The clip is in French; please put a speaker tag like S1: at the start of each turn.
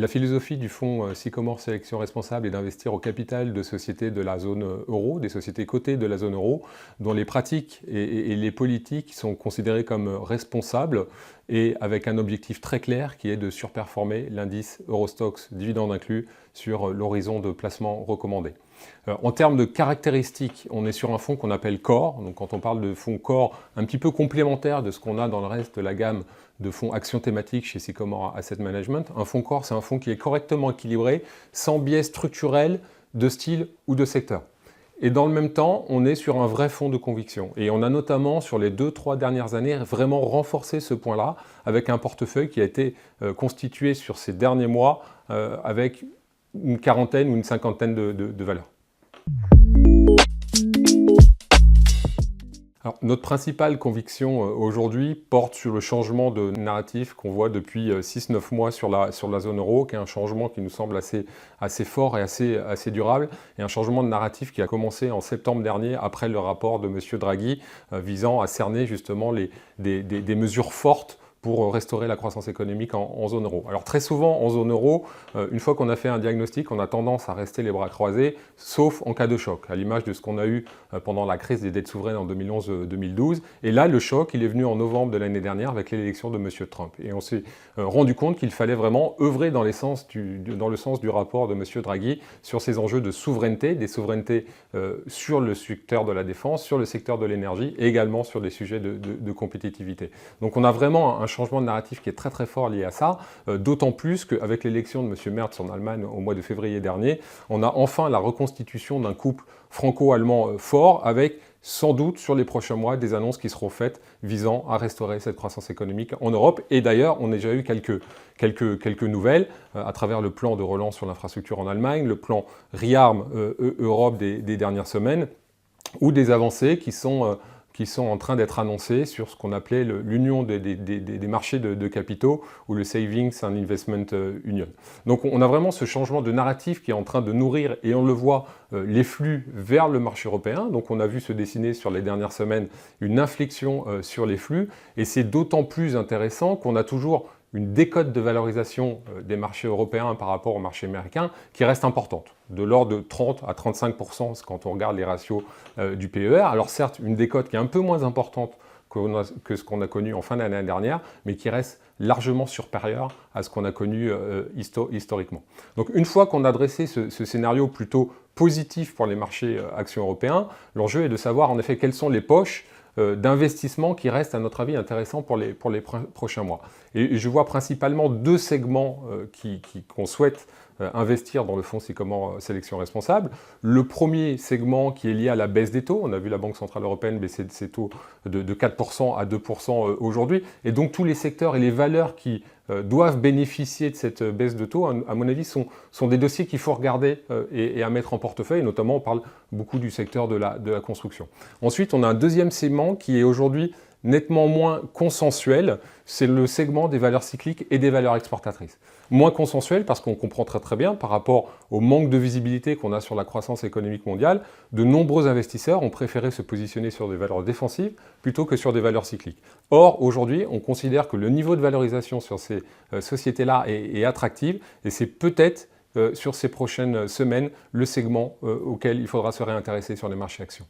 S1: La philosophie du fonds Sycomore Sélection Responsable est d'investir au capital de sociétés de la zone euro, des sociétés cotées de la zone euro, dont les pratiques et les politiques sont considérées comme responsables et avec un objectif très clair qui est de surperformer l'indice Eurostoxx dividende inclus sur l'horizon de placement recommandé. En termes de caractéristiques, on est sur un fonds qu'on appelle Core. Donc quand on parle de fonds Core, un petit peu complémentaire de ce qu'on a dans le reste de la gamme de fonds actions thématiques chez Sycomore Asset Management. Un fonds Core, c'est un fonds qui est correctement équilibré, sans biais structurel de style ou de secteur. Et dans le même temps, on est sur un vrai fonds de conviction. Et on a notamment, sur les 2-3 dernières années, vraiment renforcé ce point-là avec un portefeuille qui a été constitué sur ces derniers mois avec une quarantaine ou une cinquantaine de valeurs. Alors, notre principale conviction aujourd'hui porte sur le changement de narratif qu'on voit depuis 6-9 mois sur la zone euro, qui est un changement qui nous semble assez fort et assez durable, et un changement de narratif qui a commencé en septembre dernier après le rapport de M. Draghi visant à cerner justement des mesures fortes pour restaurer la croissance économique en zone euro. Alors très souvent, en zone euro, une fois qu'on a fait un diagnostic, on a tendance à rester les bras croisés, sauf en cas de choc, à l'image de ce qu'on a eu pendant la crise des dettes souveraines en 2011-2012. Et là, le choc, il est venu en novembre de l'année dernière avec l'élection de M. Trump. Et on s'est rendu compte qu'il fallait vraiment œuvrer dans le sens du rapport de M. Draghi sur ces enjeux de souveraineté, des souverainetés sur le secteur de la défense, sur le secteur de l'énergie et également sur des sujets de compétitivité. Donc on a vraiment un changement de narratif qui est très fort lié à ça, d'autant plus qu'avec l'élection de M. Merz en Allemagne au mois de février dernier, on a enfin la reconstitution d'un couple franco-allemand fort avec sans doute sur les prochains mois des annonces qui seront faites visant à restaurer cette croissance économique en Europe. Et d'ailleurs, on a déjà eu quelques nouvelles à travers le plan de relance sur l'infrastructure en Allemagne, le plan ReArm Europe des dernières semaines, ou des avancées qui sont en train d'être annoncées sur ce qu'on appelait l'union des marchés de capitaux ou le Savings and Investment Union. Donc on a vraiment ce changement de narratif qui est en train de nourrir, et on le voit, les flux vers le marché européen. Donc on a vu se dessiner sur les dernières semaines une inflexion sur les flux, et c'est d'autant plus intéressant qu'on a toujours une décote de valorisation des marchés européens par rapport au marché américain qui reste importante, de l'ordre de 30 à 35% quand on regarde les ratios du PER. Alors certes, une décote qui est un peu moins importante que ce qu'on a connu en fin d'année dernière, mais qui reste largement supérieure à ce qu'on a connu historiquement. Donc une fois qu'on a dressé ce scénario plutôt positif pour les marchés actions européens, l'enjeu est de savoir en effet quelles sont les poches d'investissement qui restent à notre avis intéressants pour les prochains mois. Et je vois principalement deux segments qu'on souhaite investir dans le fonds Sycomore Sélection Responsable. Le premier segment qui est lié à la baisse des taux. On a vu la Banque Centrale Européenne baisser ses taux de 4% à 2% aujourd'hui. Et donc tous les secteurs et les valeurs qui doivent bénéficier de cette baisse de taux, à mon avis, sont des dossiers qu'il faut regarder et à mettre en portefeuille. Notamment, on parle beaucoup du secteur de la construction. Ensuite, on a un deuxième segment qui est aujourd'hui nettement moins consensuel, c'est le segment des valeurs cycliques et des valeurs exportatrices. Moins consensuel parce qu'on comprend très bien par rapport au manque de visibilité qu'on a sur la croissance économique mondiale, de nombreux investisseurs ont préféré se positionner sur des valeurs défensives plutôt que sur des valeurs cycliques. Or, aujourd'hui, on considère que le niveau de valorisation sur ces sociétés-là est attractif, et c'est peut-être sur ces prochaines semaines le segment auquel il faudra se réintéresser sur les marchés actions.